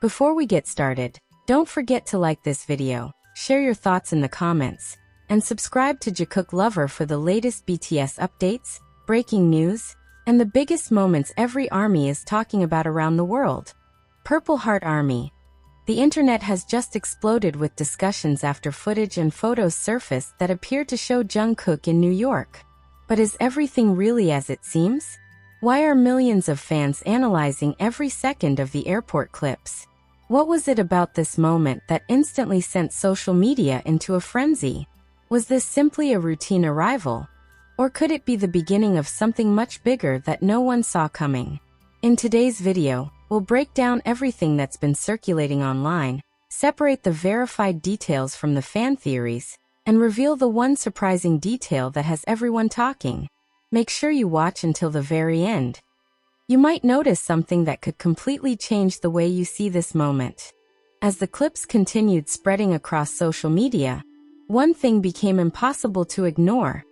Before we get started, don't forget to like this video, share your thoughts in the comments, and subscribe to Jikook Lover for the latest BTS updates, breaking news, and the biggest moments every ARMY is talking about around the world. Purple Heart ARMY. The internet has just exploded with discussions after footage and photos surfaced that appear to show Jungkook in New York. But is everything really as it seems? Why are millions of fans analyzing every second of the airport clips? What was it about this moment that instantly sent social media into a frenzy? Was this simply a routine arrival? Or could it be the beginning of something much bigger that no one saw coming? In today's video, we'll break down everything that's been circulating online, separate the verified details from the fan theories, and reveal the one surprising detail that has everyone talking. Make sure you watch until the very end. You might notice something that could completely change the way you see this moment. As the clips continued spreading across social media, one thing became impossible to ignore.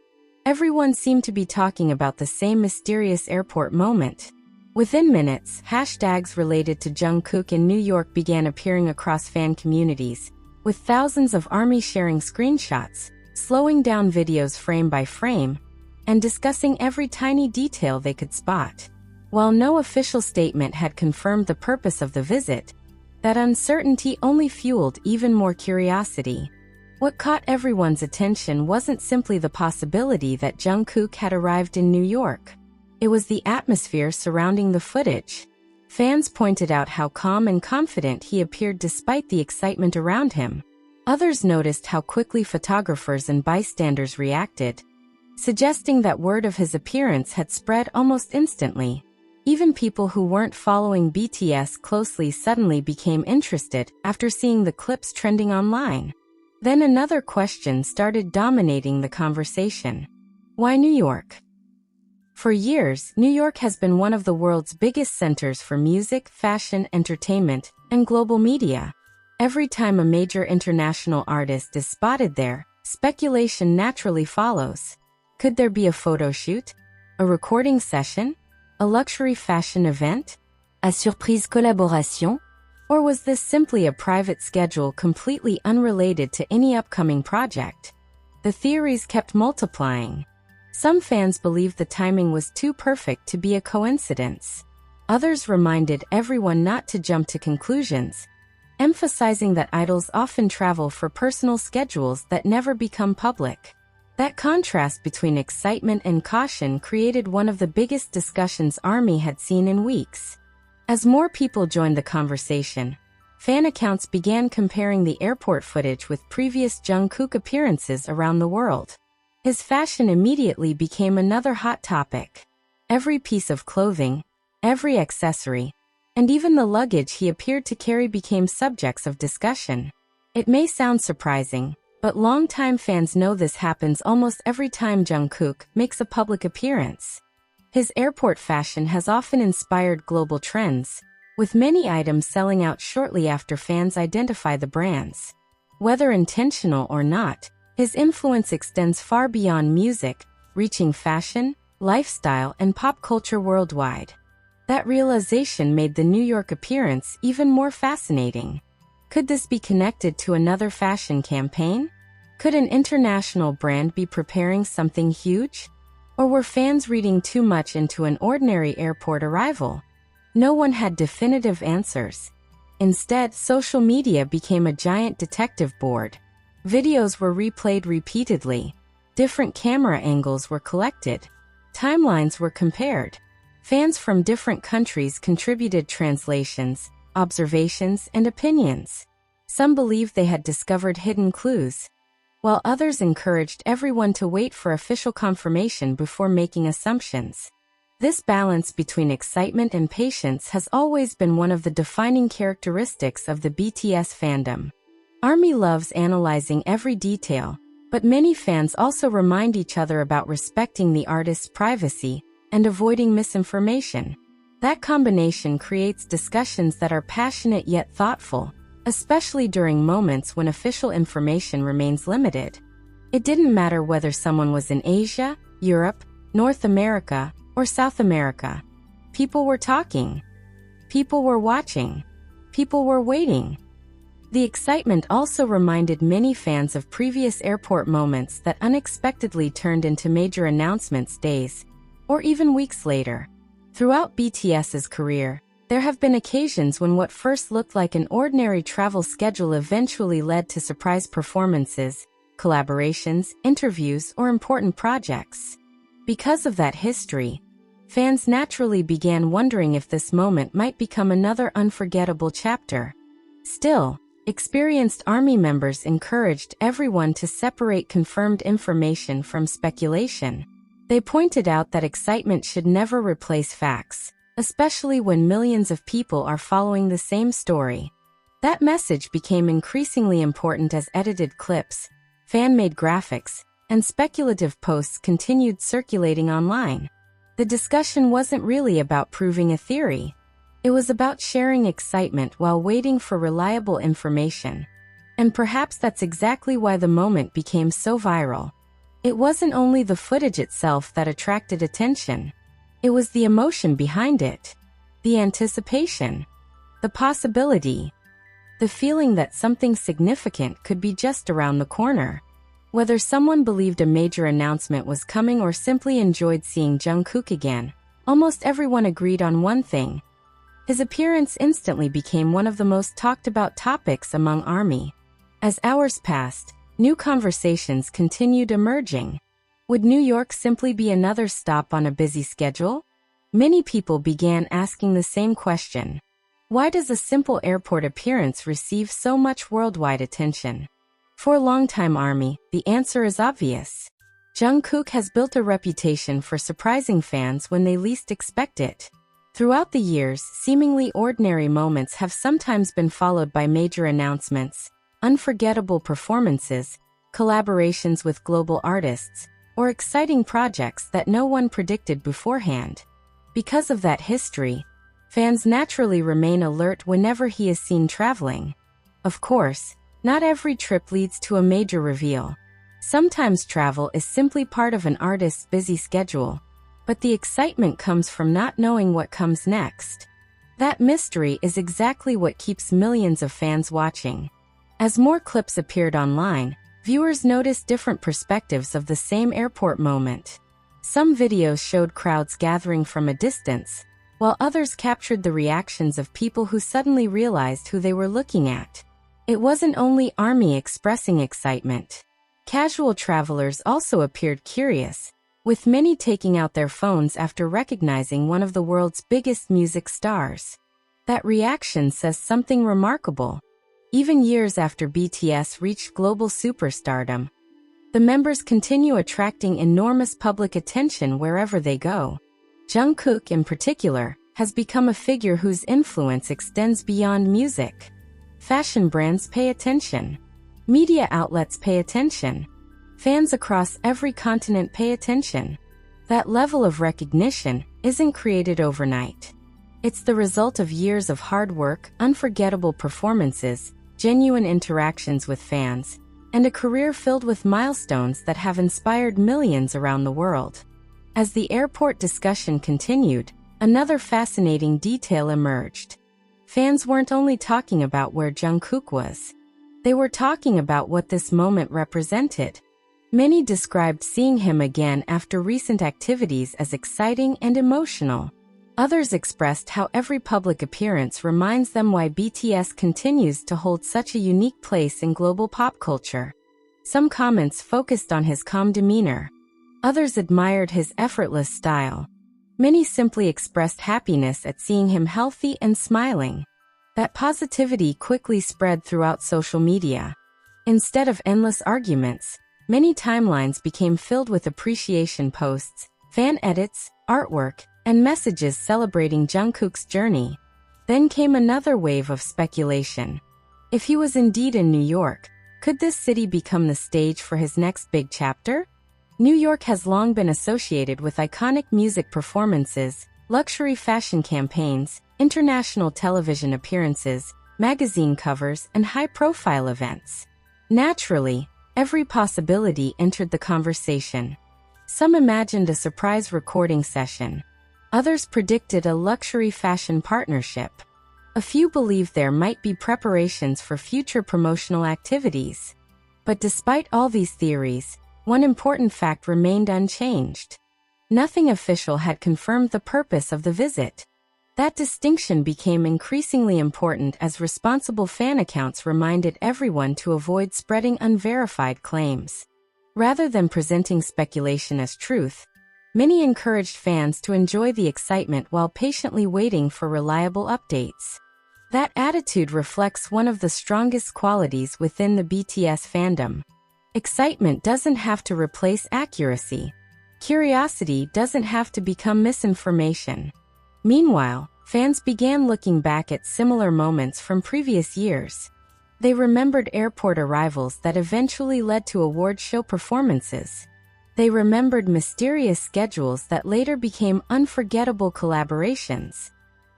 Everyone seemed to be talking about the same mysterious airport moment. Within minutes, hashtags related to Jungkook in New York began appearing across fan communities, with thousands of ARMY sharing screenshots, slowing down videos frame by frame, and discussing every tiny detail they could spot. While no official statement had confirmed the purpose of the visit, that uncertainty only fueled even more curiosity. What caught everyone's attention wasn't simply the possibility that Jungkook had arrived in New York. It was the atmosphere surrounding the footage. Fans pointed out how calm and confident he appeared despite the excitement around him. Others noticed how quickly photographers and bystanders reacted, suggesting that word of his appearance had spread almost instantly. Even people who weren't following BTS closely suddenly became interested after seeing the clips trending online. Then another question started dominating the conversation. Why New York? For years, New York has been one of the world's biggest centers for music, fashion, entertainment, and global media. Every time a major international artist is spotted there, speculation naturally follows. Could there be a photo shoot? A recording session? A luxury fashion event? A surprise collaboration? Or was this simply a private schedule completely unrelated to any upcoming project? The theories kept multiplying. Some fans believed the timing was too perfect to be a coincidence. Others reminded everyone not to jump to conclusions, emphasizing that idols often travel for personal schedules that never become public. That contrast between excitement and caution created one of the biggest discussions ARMY had seen in weeks. As more people joined the conversation, fan accounts began comparing the airport footage with previous Jungkook appearances around the world. His fashion immediately became another hot topic. Every piece of clothing, every accessory, and even the luggage he appeared to carry became subjects of discussion. It may sound surprising, but longtime fans know this happens almost every time Jungkook makes a public appearance. His airport fashion has often inspired global trends, with many items selling out shortly after fans identify the brands. Whether intentional or not, his influence extends far beyond music, reaching fashion, lifestyle, and pop culture worldwide. That realization made the New York appearance even more fascinating. Could this be connected to another fashion campaign? Could an international brand be preparing something huge? Or were fans reading too much into an ordinary airport arrival? No one had definitive answers. Instead, social media became a giant detective board. Videos were replayed repeatedly. Different camera angles were collected. Timelines were compared. Fans from different countries contributed translations, observations, and opinions. Some believed they had discovered hidden clues, while others encouraged everyone to wait for official confirmation before making assumptions. This balance between excitement and patience has always been one of the defining characteristics of the BTS fandom. ARMY loves analyzing every detail, but many fans also remind each other about respecting the artist's privacy and avoiding misinformation. That combination creates discussions that are passionate yet thoughtful, especially during moments when official information remains limited. It didn't matter whether someone was in Asia, Europe, North America, or South America. People were talking. People were watching. People were waiting. The excitement also reminded many fans of previous airport moments that unexpectedly turned into major announcements days, or even weeks later. Throughout BTS's career, there have been occasions when what first looked like an ordinary travel schedule eventually led to surprise performances, collaborations, interviews, or important projects. Because of that history, fans naturally began wondering if this moment might become another unforgettable chapter. Still, experienced ARMY members encouraged everyone to separate confirmed information from speculation. They pointed out that excitement should never replace facts, especially when millions of people are following the same story. That message became increasingly important as edited clips, fan-made graphics, and speculative posts continued circulating online. The discussion wasn't really about proving a theory. It was about sharing excitement while waiting for reliable information. And perhaps that's exactly why the moment became so viral. It wasn't only the footage itself that attracted attention. It was the emotion behind it. The anticipation. The possibility. The feeling that something significant could be just around the corner. Whether someone believed a major announcement was coming or simply enjoyed seeing Jungkook again, almost everyone agreed on one thing. His appearance instantly became one of the most talked about topics among ARMY. As hours passed, new conversations continued emerging. Would New York simply be another stop on a busy schedule? Many people began asking the same question. Why does a simple airport appearance receive so much worldwide attention? For longtime ARMY, the answer is obvious. Jungkook has built a reputation for surprising fans when they least expect it. Throughout the years, seemingly ordinary moments have sometimes been followed by major announcements, unforgettable performances, collaborations with global artists, or exciting projects that no one predicted beforehand. Because of that history, fans naturally remain alert whenever he is seen traveling. Of course, not every trip leads to a major reveal. Sometimes travel is simply part of an artist's busy schedule. But the excitement comes from not knowing what comes next. That mystery is exactly what keeps millions of fans watching. As more clips appeared online, viewers noticed different perspectives of the same airport moment. Some videos showed crowds gathering from a distance, while others captured the reactions of people who suddenly realized who they were looking at. It wasn't only ARMY expressing excitement. Casual travelers also appeared curious, with many taking out their phones after recognizing one of the world's biggest music stars. That reaction says something remarkable. Even years after BTS reached global superstardom, the members continue attracting enormous public attention wherever they go. Jungkook, in particular, has become a figure whose influence extends beyond music. Fashion brands pay attention. Media outlets pay attention. Fans across every continent pay attention. That level of recognition isn't created overnight. It's the result of years of hard work, unforgettable performances, genuine interactions with fans, and a career filled with milestones that have inspired millions around the world. As the airport discussion continued, another fascinating detail emerged. Fans weren't only talking about where Jungkook was. They were talking about what this moment represented. Many described seeing him again after recent activities as exciting and emotional. Others expressed how every public appearance reminds them why BTS continues to hold such a unique place in global pop culture. Some comments focused on his calm demeanor. Others admired his effortless style. Many simply expressed happiness at seeing him healthy and smiling. That positivity quickly spread throughout social media. Instead of endless arguments, many timelines became filled with appreciation posts, fan edits, artwork, and messages celebrating Jungkook's journey. Then came another wave of speculation. If he was indeed in New York, could this city become the stage for his next big chapter? New York has long been associated with iconic music performances, luxury fashion campaigns, international television appearances, magazine covers, and high-profile events. Naturally, every possibility entered the conversation. Some imagined a surprise recording session. Others predicted a luxury fashion partnership. A few believed there might be preparations for future promotional activities. But despite all these theories, one important fact remained unchanged. Nothing official had confirmed the purpose of the visit. That distinction became increasingly important as responsible fan accounts reminded everyone to avoid spreading unverified claims. Rather than presenting speculation as truth, many encouraged fans to enjoy the excitement while patiently waiting for reliable updates. That attitude reflects one of the strongest qualities within the BTS fandom. Excitement doesn't have to replace accuracy. Curiosity doesn't have to become misinformation. Meanwhile, fans began looking back at similar moments from previous years. They remembered airport arrivals that eventually led to award show performances. They remembered mysterious schedules that later became unforgettable collaborations.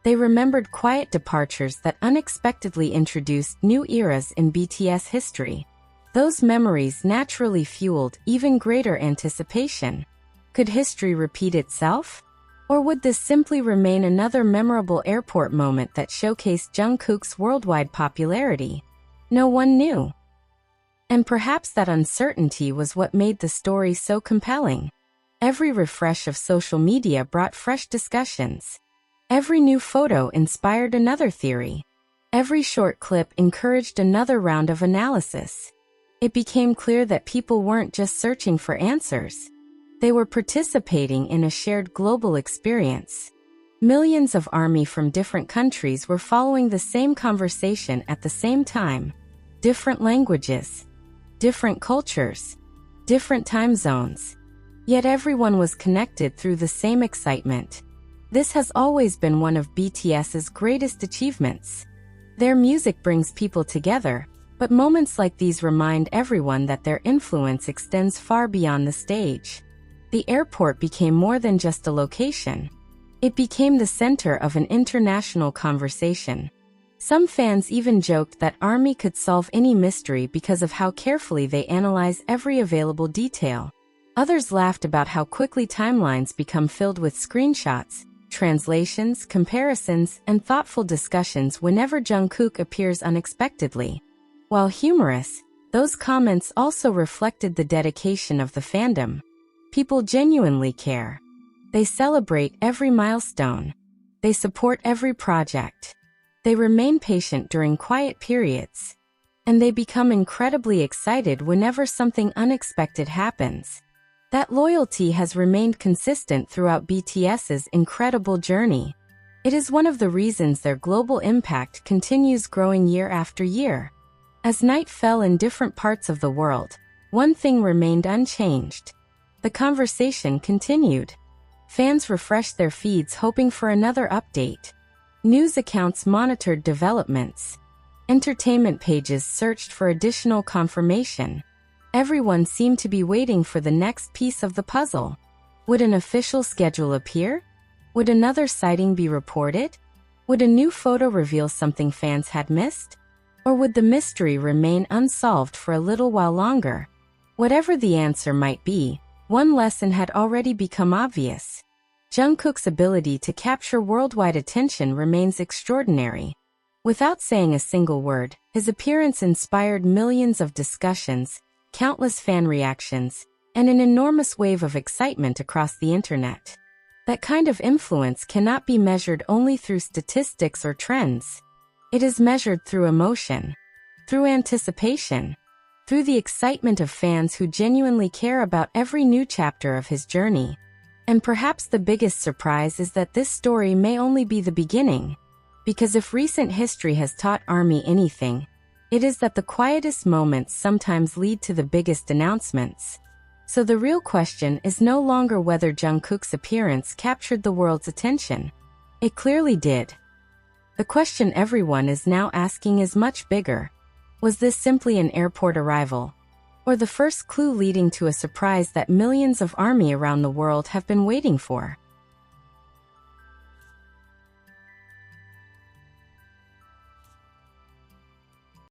They remembered quiet departures that unexpectedly introduced new eras in BTS history. Those memories naturally fueled even greater anticipation. Could history repeat itself? Or would this simply remain another memorable airport moment that showcased Jungkook's worldwide popularity? No one knew. And perhaps that uncertainty was what made the story so compelling. Every refresh of social media brought fresh discussions. Every new photo inspired another theory. Every short clip encouraged another round of analysis. It became clear that people weren't just searching for answers. They were participating in a shared global experience. Millions of ARMY from different countries were following the same conversation at the same time. Different languages, different cultures, different time zones. Yet everyone was connected through the same excitement. This has always been one of BTS's greatest achievements. Their music brings people together, but moments like these remind everyone that their influence extends far beyond the stage. The airport became more than just a location. It became the center of an international conversation. Some fans even joked that ARMY could solve any mystery because of how carefully they analyze every available detail. Others laughed about how quickly timelines become filled with screenshots, translations, comparisons, and thoughtful discussions whenever Jungkook appears unexpectedly. While humorous, those comments also reflected the dedication of the fandom. People genuinely care. They celebrate every milestone. They support every project. They remain patient during quiet periods. And they become incredibly excited whenever something unexpected happens. That loyalty has remained consistent throughout BTS's incredible journey. It is one of the reasons their global impact continues growing year after year. As night fell in different parts of the world, one thing remained unchanged. The conversation continued. Fans refreshed their feeds hoping for another update. News accounts monitored developments. Entertainment pages searched for additional confirmation. Everyone seemed to be waiting for the next piece of the puzzle. Would an official schedule appear? Would another sighting be reported? Would a new photo reveal something fans had missed? Or would the mystery remain unsolved for a little while longer? Whatever the answer might be, one lesson had already become obvious. Jungkook's ability to capture worldwide attention remains extraordinary. Without saying a single word, his appearance inspired millions of discussions, countless fan reactions, and an enormous wave of excitement across the internet. That kind of influence cannot be measured only through statistics or trends. It is measured through emotion, through anticipation, through the excitement of fans who genuinely care about every new chapter of his journey. And perhaps the biggest surprise is that this story may only be the beginning. Because if recent history has taught ARMY anything, it is that the quietest moments sometimes lead to the biggest announcements. So the real question is no longer whether Jungkook's appearance captured the world's attention. It clearly did. The question everyone is now asking is much bigger. Was this simply an airport arrival? Or the first clue leading to a surprise that millions of ARMY around the world have been waiting for?